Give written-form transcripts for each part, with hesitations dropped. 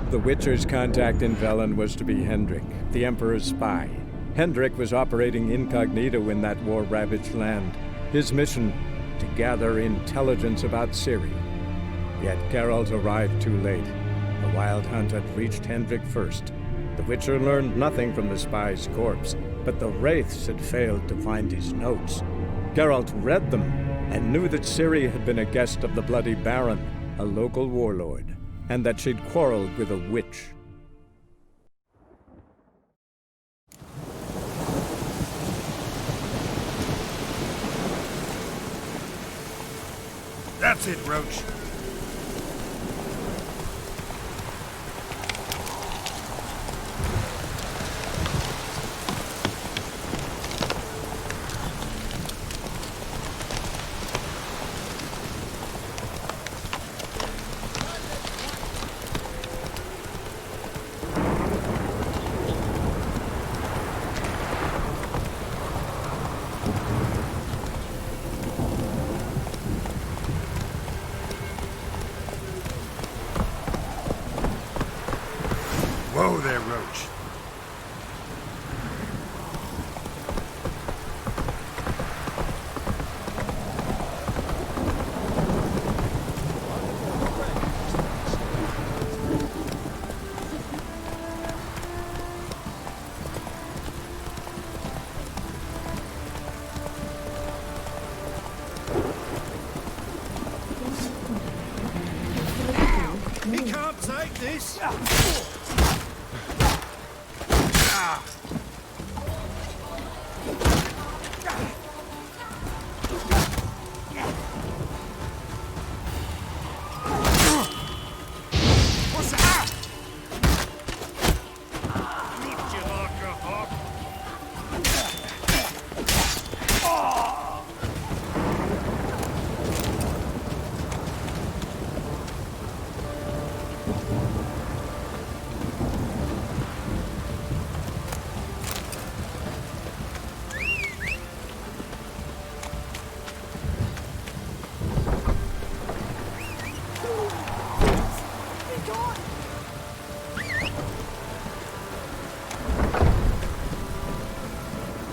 The Witcher's contact in Velen was to be Hendrik, the Emperor's spy. Hendrik was operating incognito in that war-ravaged land. His mission, to gather intelligence about Ciri. Yet Geralt arrived too late. The Wild Hunt had reached Hendrik first. The Witcher learned nothing from the spy's corpse, but the Wraiths had failed to find his notes. Geralt read them and knew that Ciri had been a guest of the Bloody Baron, a local warlord, and that she'd quarreled with a witch. That's it, Roach. Whoa there, Roach. He can't take this!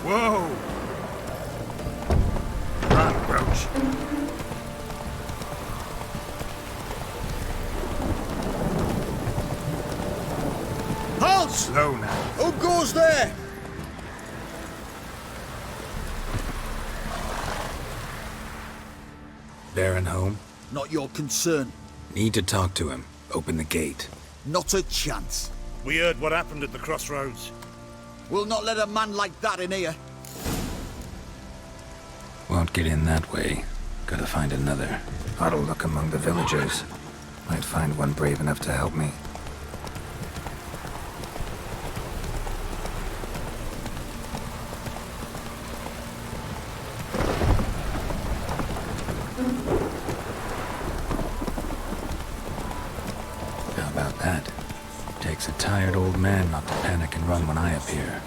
Whoa! Run, Roach. Halt! Slow now. Who goes there? Baron home? Not your concern. Need to talk to him. Open the gate. Not a chance. We heard what happened at the crossroads. We'll not let a man like that in here. Won't get in that way. Gotta find another. Ought to look among the villagers. Might find one brave enough to help me. How about that? Takes a tired old man not to panic and run when I appear.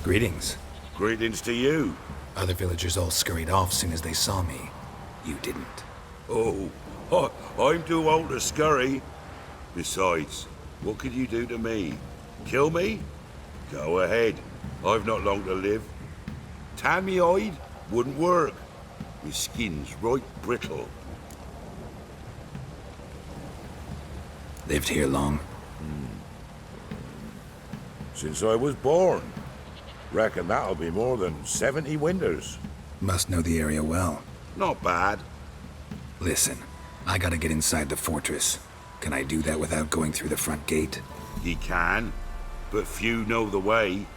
Greetings. Greetings to you. Other villagers all scurried off soon as they saw me. You didn't. Oh, I'm too old to scurry. Besides, what could you do to me? Kill me? Go ahead. I've not long to live. Tan me hide wouldn't work. My skin's right brittle. Lived here long? Since I was born. Reckon that'll be more than 70 winters. Must know the area well. Not bad. Listen, I gotta get inside the fortress. Can I do that without going through the front gate? Ye can, but few know the way.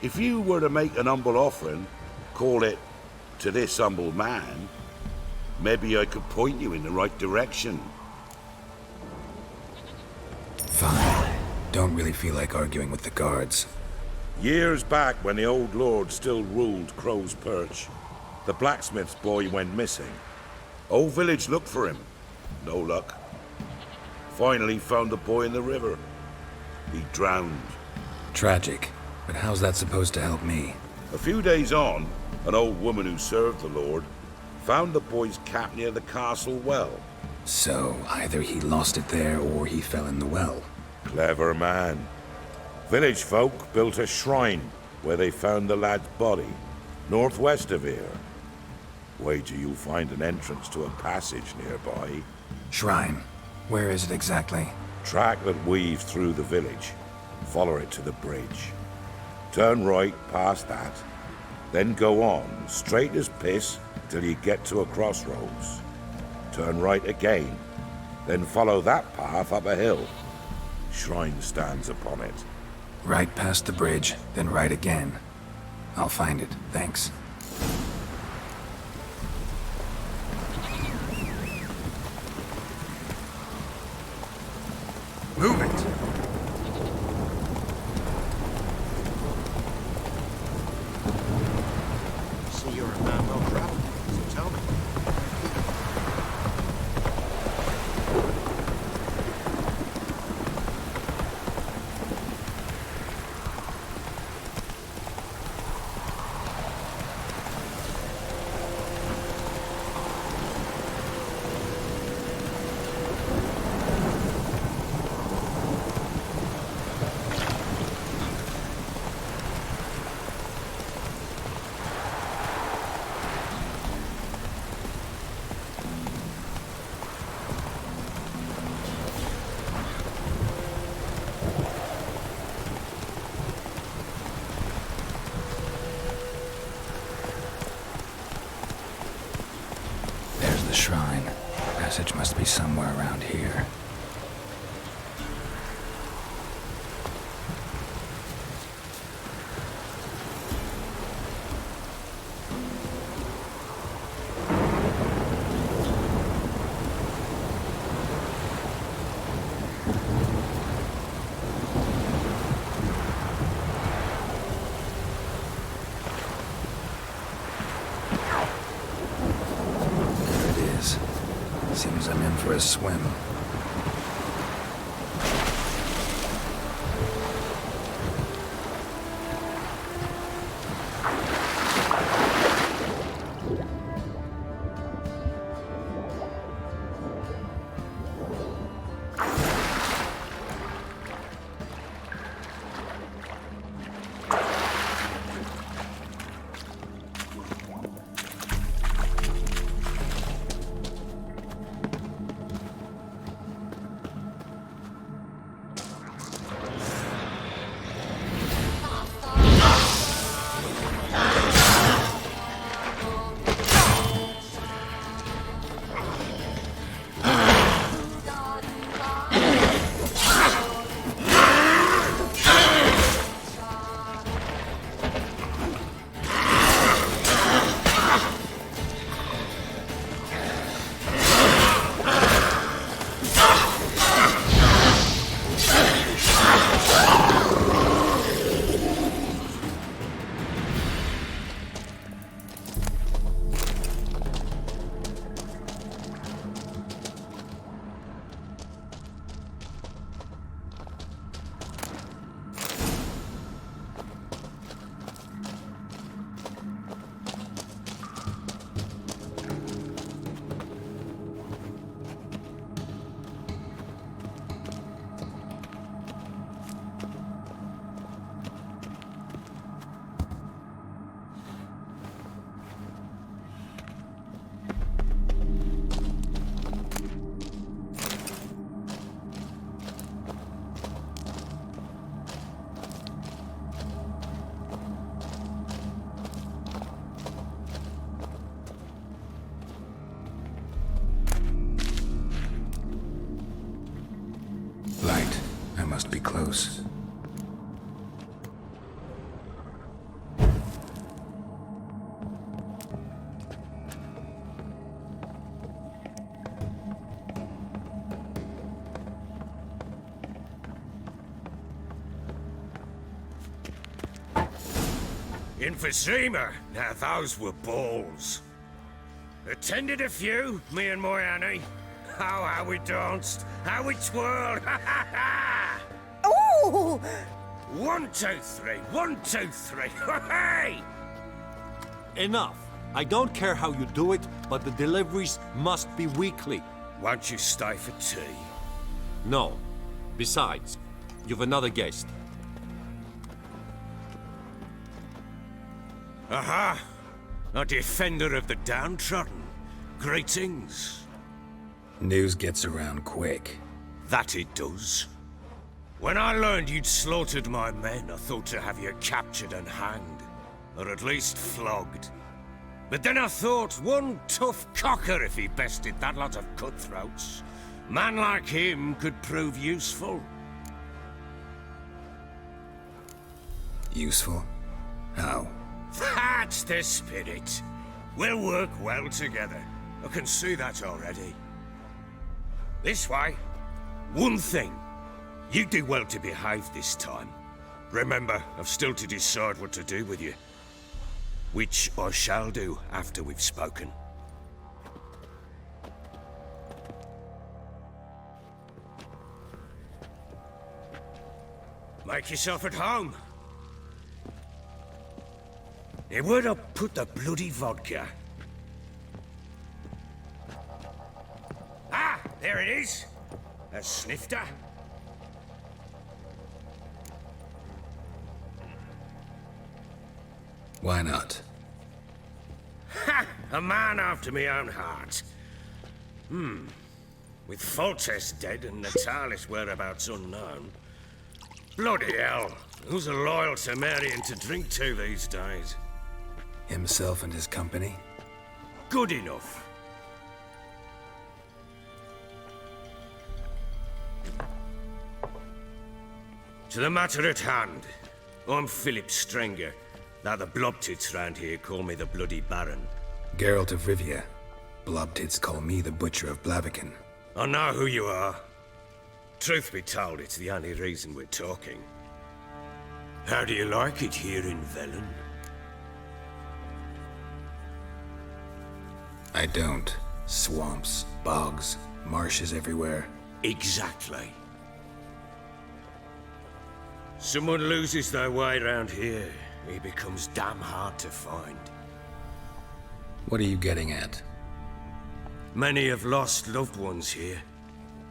If you were to make an humble offering, call it, to this humble man, maybe I could point you in the right direction. Fine. Don't really feel like arguing with the guards. Years back, when the old lord still ruled Crow's Perch, the blacksmith's boy went missing. Whole village looked for him. No luck. Finally found the boy in the river. He drowned. Tragic. But how's that supposed to help me? A few days on, an old woman who served the lord found the boy's cap near the castle well. So, either he lost it there or he fell in the well. Clever man. Village folk built a shrine where they found the lad's body, northwest of here. Wager you'll find an entrance to a passage nearby. Shrine. Where is it exactly? Track that weaves through the village. Follow it to the bridge. Turn right past that. Then go on, straight as piss, till you get to a crossroads. Turn right again. Then follow that path up a hill. Shrine stands upon it. Right past the bridge, then right again. I'll find it, thanks. Move it! See, you're a man well traveled, so tell me. Shrine. Passage must be somewhere around here. Seems I'm in for a swim. Light. I must be close. Emphysema. Now those were balls. Attended a few, me and my Annie. Oh, how we danced, how we twirled, ha ha ha! Ooh! 1, 2, 3, 1, 2, 3, hey! Enough. I don't care how you do it, but the deliveries must be weekly. Won't you stay for tea? No. Besides, you've another guest. Aha! A defender of the downtrodden. Greetings. News gets around quick. That it does. When I learned you'd slaughtered my men, I thought to have you captured and hanged. Or at least flogged. But then I thought, one tough cocker if he bested that lot of cutthroats. Man like him could prove useful. Useful? How? That's the spirit. We'll work well together. I can see that already. This way. One thing. You do well to behave this time. Remember, I've still to decide what to do with you. Which I shall do after we've spoken. Make yourself at home. Now, where'd I put the bloody vodka? Ah, there it is. A snifter. Why not? Ha! A man after my own heart. With Foltest dead and Natalis' whereabouts unknown. Bloody hell. Who's a loyal Temerian to drink to these days? Himself and his company? Good enough. To the matter at hand. I'm Philip Strenger. Now the blobtits round here call me the Bloody Baron. Geralt of Rivia. Blobtits call me the Butcher of Blaviken. I know who you are. Truth be told, it's the only reason we're talking. How do you like it here in Velen? I don't. Swamps, bogs, marshes everywhere. Exactly. Someone loses their way around here, he becomes damn hard to find. What are you getting at? Many have lost loved ones here.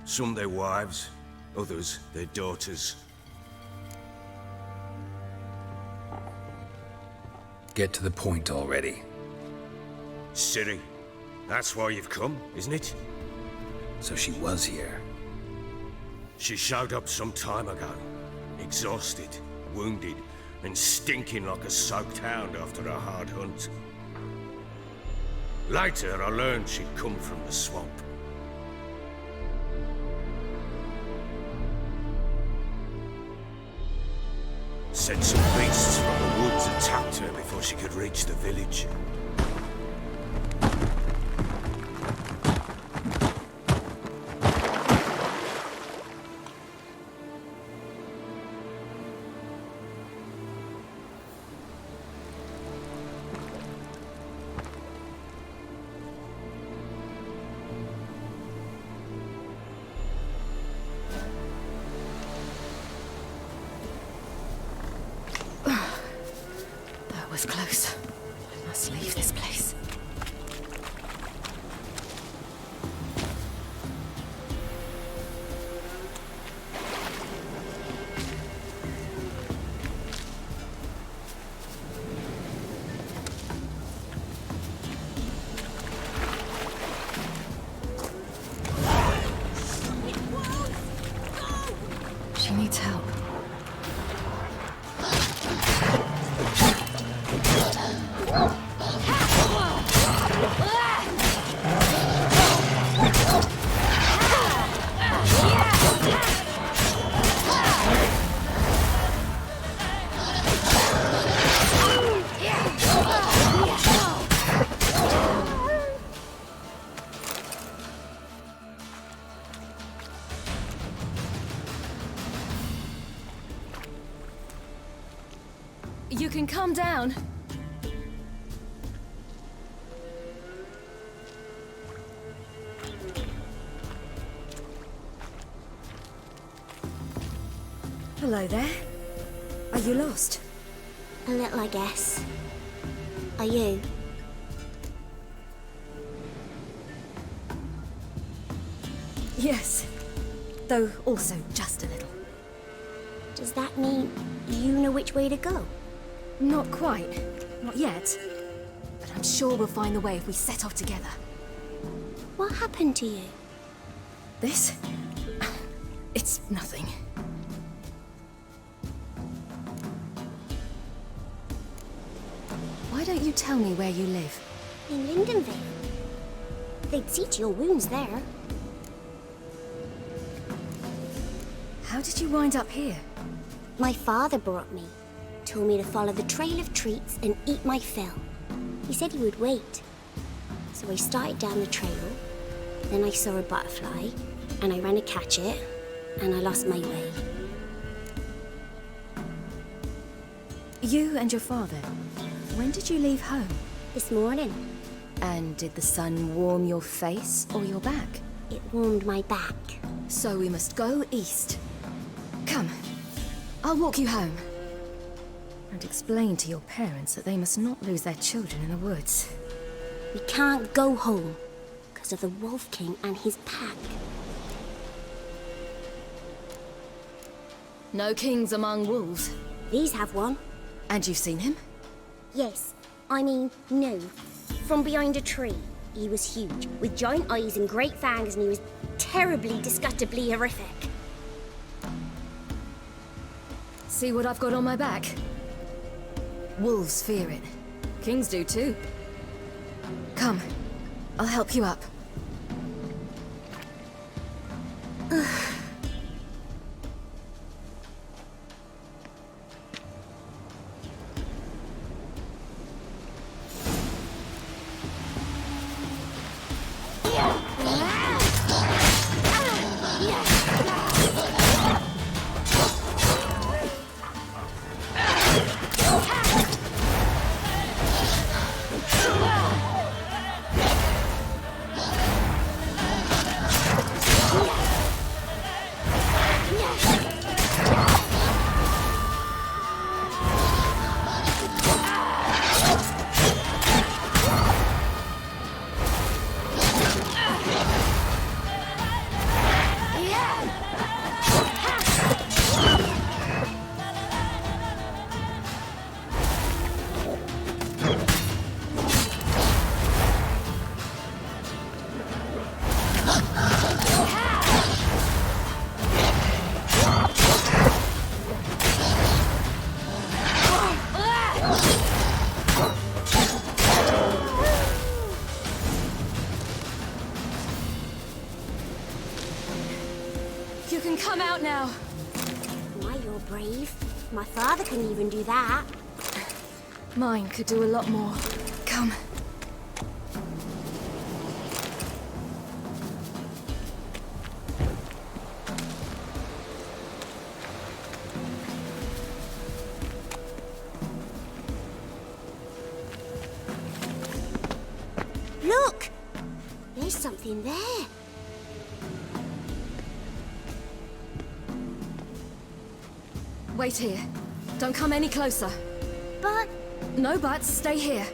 Some their wives, others their daughters. Get to the point already. Ciri, that's why you've come, isn't it? So she was here. She showed up some time ago. Exhausted, wounded, and stinking like a soaked hound after a hard hunt. Later, I learned she'd come from the swamp. Said some beasts from the woods attacked her before she could reach the village. That was close. I must leave this place. She needs help. You can calm down. Hello there. Are you lost? A little, I guess. Are you? Yes. Though also just a little. Does that mean you know which way to go? Not quite. Not yet. But I'm sure we'll find the way if we set off together. What happened to you? This? It's nothing. Why don't you tell me where you live? In Lindenvale. They'd see to your wounds there. How did you wind up here? My father brought me. Told me to follow the trail of treats and eat my fill. He said he would wait. So I started down the trail. Then I saw a butterfly, and I ran to catch it, and I lost my way. You and your father, when did you leave home? This morning, And did the sun warm your face or your back? it warmed my back. So we must go east. Come, I'll walk you home. And explain to your parents that they must not lose their children in the woods. We can't go home because of the Wolf King and his pack. No kings among wolves. These have one. And you've seen him? Yes, I mean, no. From behind a tree. He was huge, with giant eyes and great fangs, and he was terribly, disgustingly horrific. See what I've got on my back? Wolves fear it. Kings do too. Come, I'll help you up. You can come out now. Why, you're brave. My father couldn't even do that. Mine could do a lot more. Come. Look! There's something there. Wait here. Don't come any closer. But No buts, stay here.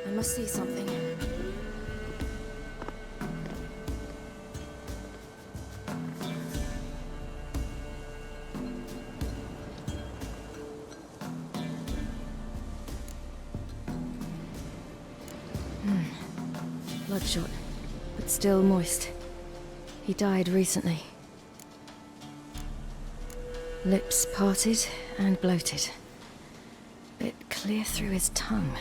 I must see something. Bloodshot, but still moist. He died recently. Lips parted and bloated. Bit clear through his tongue.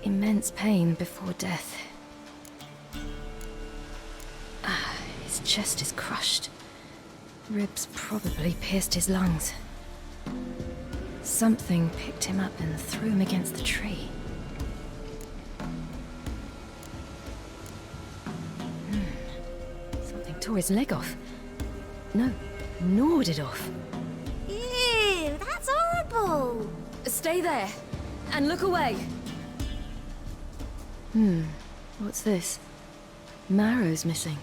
Immense pain before death. His chest is crushed. Ribs probably pierced his lungs. Something picked him up and threw him against the tree. Something tore his leg off. No, gnawed it off. ew, that's horrible. Stay there, and look away. What's this? Marrow's missing.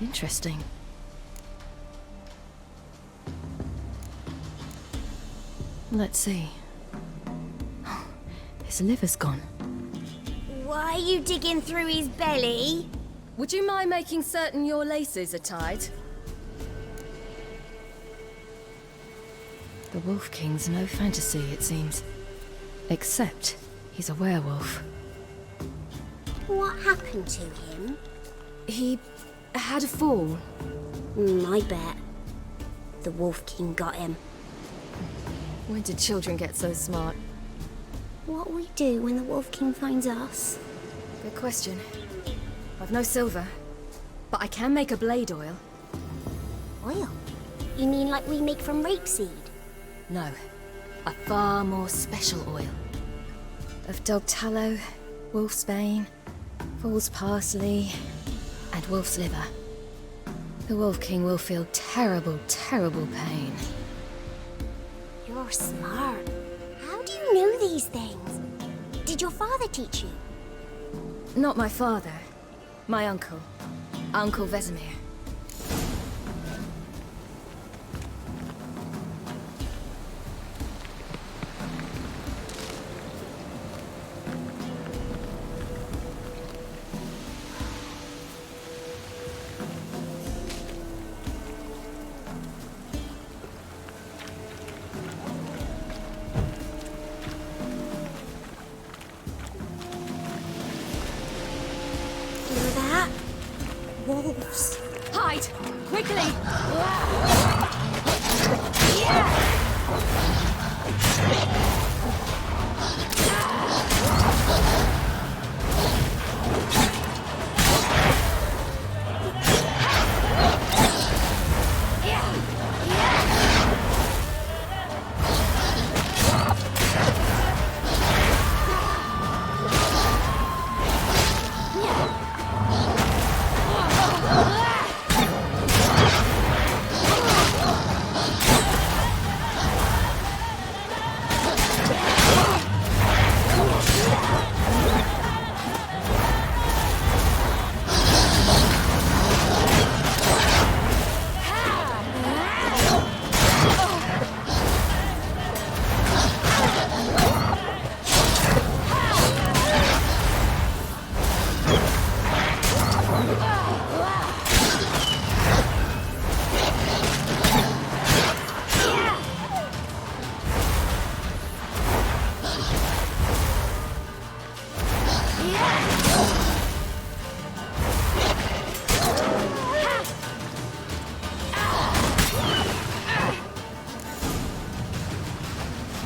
Interesting. Let's see. His liver's gone. Why are you digging through his belly? Would you mind making certain your laces are tied? The Wolf King's no fantasy, it seems. Except he's a werewolf. What happened to him? He had a fall. I bet. The Wolf King got him. When did children get so smart? What'll we do when the Wolf King finds us? Good question. I've no silver, but I can make a blade oil. Oil? You mean like we make from rapeseed? No, a far more special oil. Of dog tallow, wolf's bane, fool's parsley, and wolf's liver. The Wolf King will feel terrible, terrible pain. You're smart. How do you know these things? Did your father teach you? Not my father. My uncle. Uncle Vesemir. Hear that? Wolves. Hide! Quickly!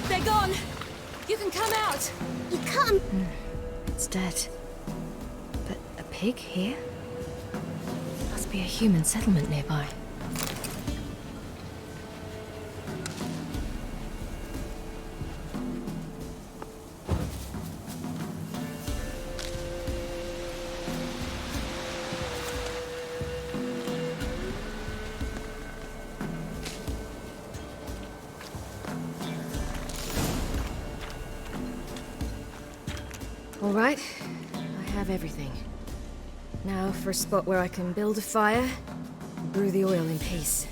They're gone! You can come out! You come. It's dead. But a pig here? Must be a human settlement nearby. All right, I have everything. Now for a spot where I can build a fire and brew the oil in peace.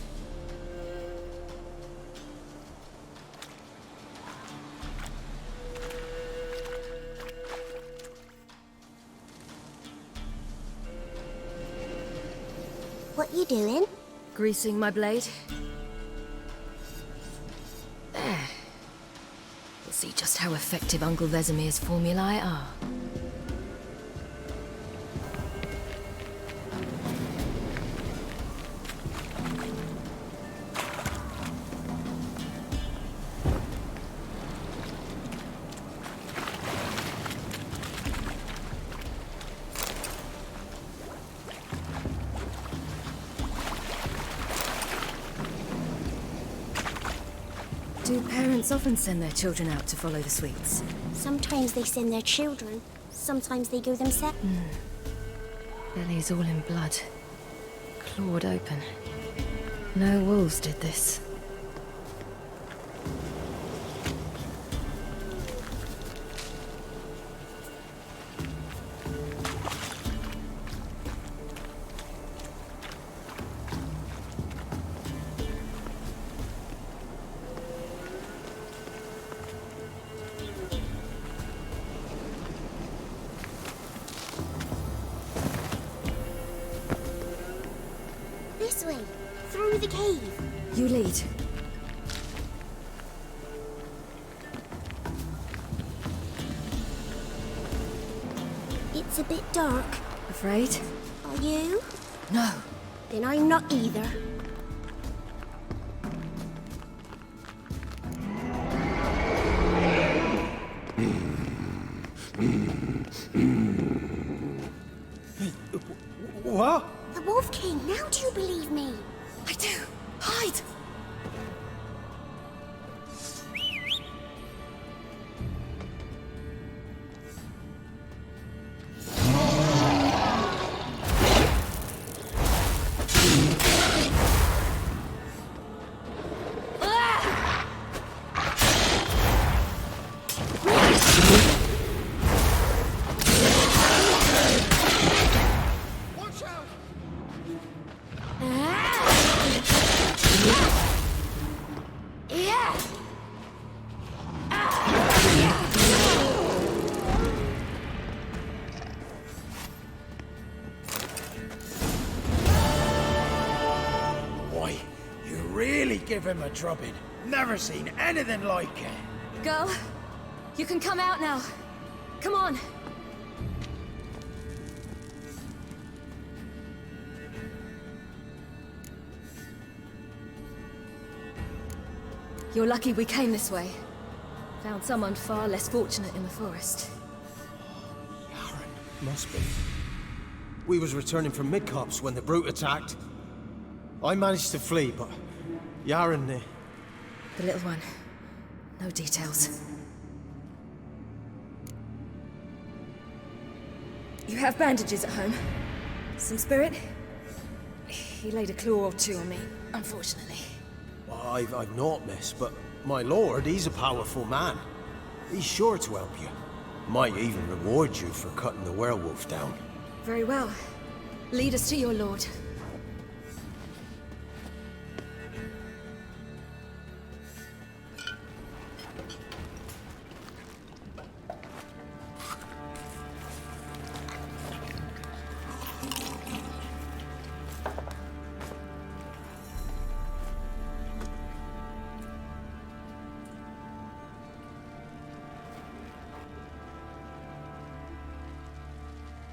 What you doing? Greasing my blade. There. We'll see just how effective Uncle Vesemir's formulae are. Do parents often send their children out to follow the sweets? Sometimes they send their children. Sometimes they go themselves. Bellies all in blood. Clawed open. No wolves did this. This way, through the cave. You lead. It's a bit dark. Afraid? Are you? No. Then I'm not either. What? The Wolf King, now do you believe me? I do. Hide! Give him a drubbing. Never seen anything like it. Girl, you can come out now. Come on. You're lucky we came this way. Found someone far less fortunate in the forest. Yaren, must be. We was returning from Midcops when the brute attacked. I managed to flee, but Yaren, The little one. No details. You have bandages at home? Some spirit? He laid a claw or two on me, unfortunately. I've not, miss, but my lord, he's a powerful man. He's sure to help you. Might even reward you for cutting the werewolf down. Very well. Lead us to your lord.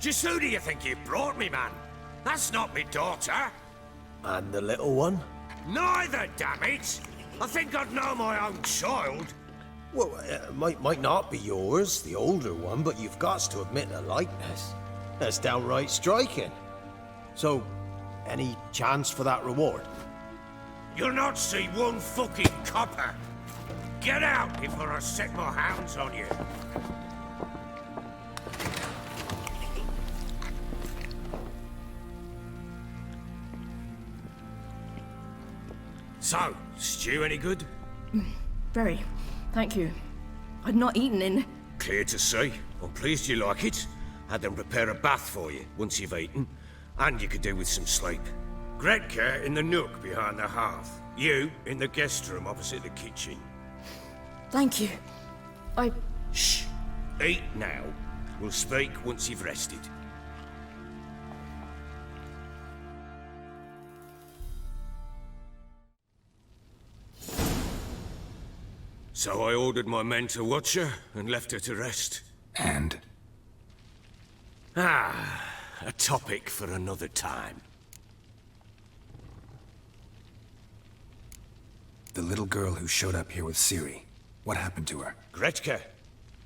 Just who do you think you brought me, man? That's not me daughter. And the little one? Neither, damn it! I think I'd know my own child. Well, might not be yours, the older one, but you've got to admit a likeness. That's downright striking. So, any chance for that reward? You'll not see one fucking copper. Get out before I set my hounds on you. So, stew any good? Very. Thank you. I'd not eaten in... Clear to see. I'm pleased you like it. Had them prepare a bath for you once you've eaten. And you could do with some sleep. Gretka in the nook behind the hearth. You in the guest room opposite the kitchen. Thank you. Shh. Eat now. We'll speak once you've rested. So I ordered my men to watch her and left her to rest. And? A topic for another time. The little girl who showed up here with Ciri. What happened to her? Gretka.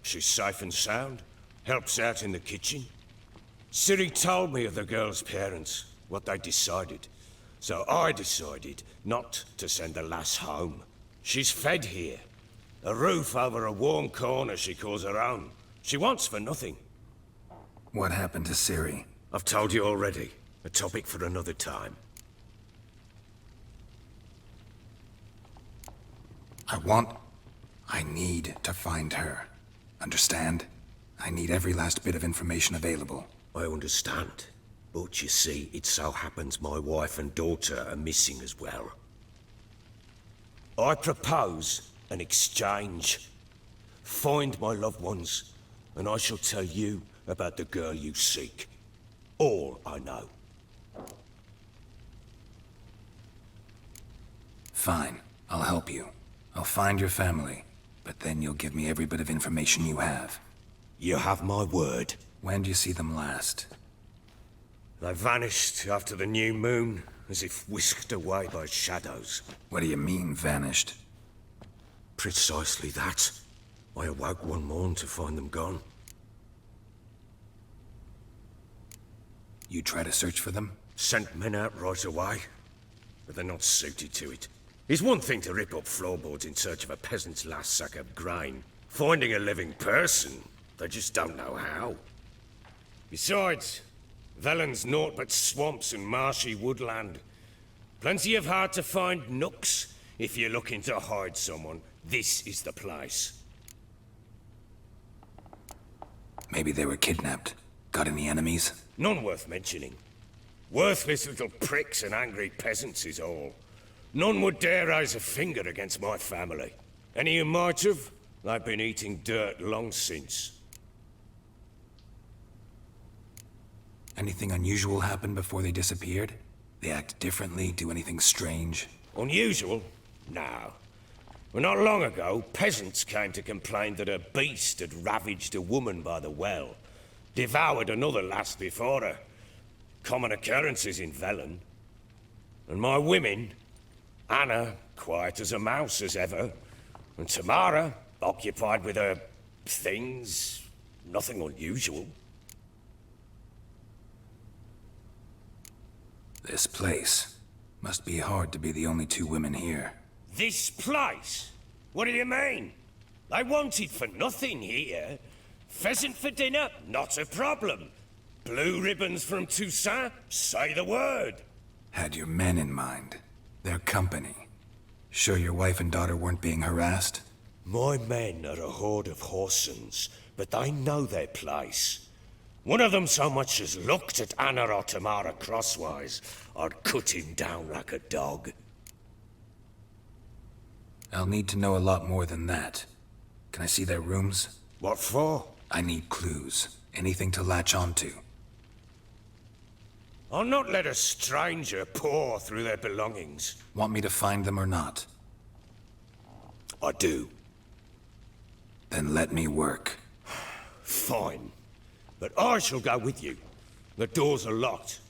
She's safe and sound. Helps out in the kitchen. Ciri told me of the girl's parents, what they decided. So I decided not to send the lass home. She's fed here. A roof over a warm corner she calls her own. She wants for nothing. What happened to Ciri? I've told you already. A topic for another time. I need to find her. Understand? I need every last bit of information available. I understand. But you see, it so happens my wife and daughter are missing as well. I propose an exchange. Find my loved ones, and I shall tell you about the girl you seek. All I know. Fine. I'll help you. I'll find your family. But then you'll give me every bit of information you have. You have my word. When do you see them last? They vanished after the new moon, as if whisked away by shadows. What do you mean, vanished? Precisely that. I awoke one morn to find them gone. You try to search for them? Sent men out right away, but they're not suited to it. It's one thing to rip up floorboards in search of a peasant's last sack of grain. Finding a living person, they just don't know how. Besides, Velen's naught but swamps and marshy woodland. Plenty of hard-to-find nooks. If you're looking to hide someone, this is the place. Maybe they were kidnapped. Got any enemies? None worth mentioning. Worthless little pricks and angry peasants is all. None would dare raise a finger against my family. Any who might have, they've been eating dirt long since. Anything unusual happen before they disappeared? They act differently, do anything strange? Unusual? No. Well, not long ago, peasants came to complain that a beast had ravaged a woman by the well. Devoured another lass before her. Common occurrences in Velen. And my women, Anna, quiet as a mouse as ever, and Tamara, occupied with her things, nothing unusual. This place. Must be hard to be the only two women here. This place? What do you mean? They wanted for nothing here. Pheasant for dinner? Not a problem. Blue ribbons from Toussaint? Say the word. Had your men in mind. Their company. Sure your wife and daughter weren't being harassed? My men are a horde of whoresons, but they know their place. One of them so much as looked at Anna or Tamara crosswise, I'd cut him down like a dog. I'll need to know a lot more than that. Can I see their rooms? What for? I need clues. Anything to latch onto. I'll not let a stranger pore through their belongings. Want me to find them or not? I do. Then let me work. Fine. But I shall go with you. The doors are locked.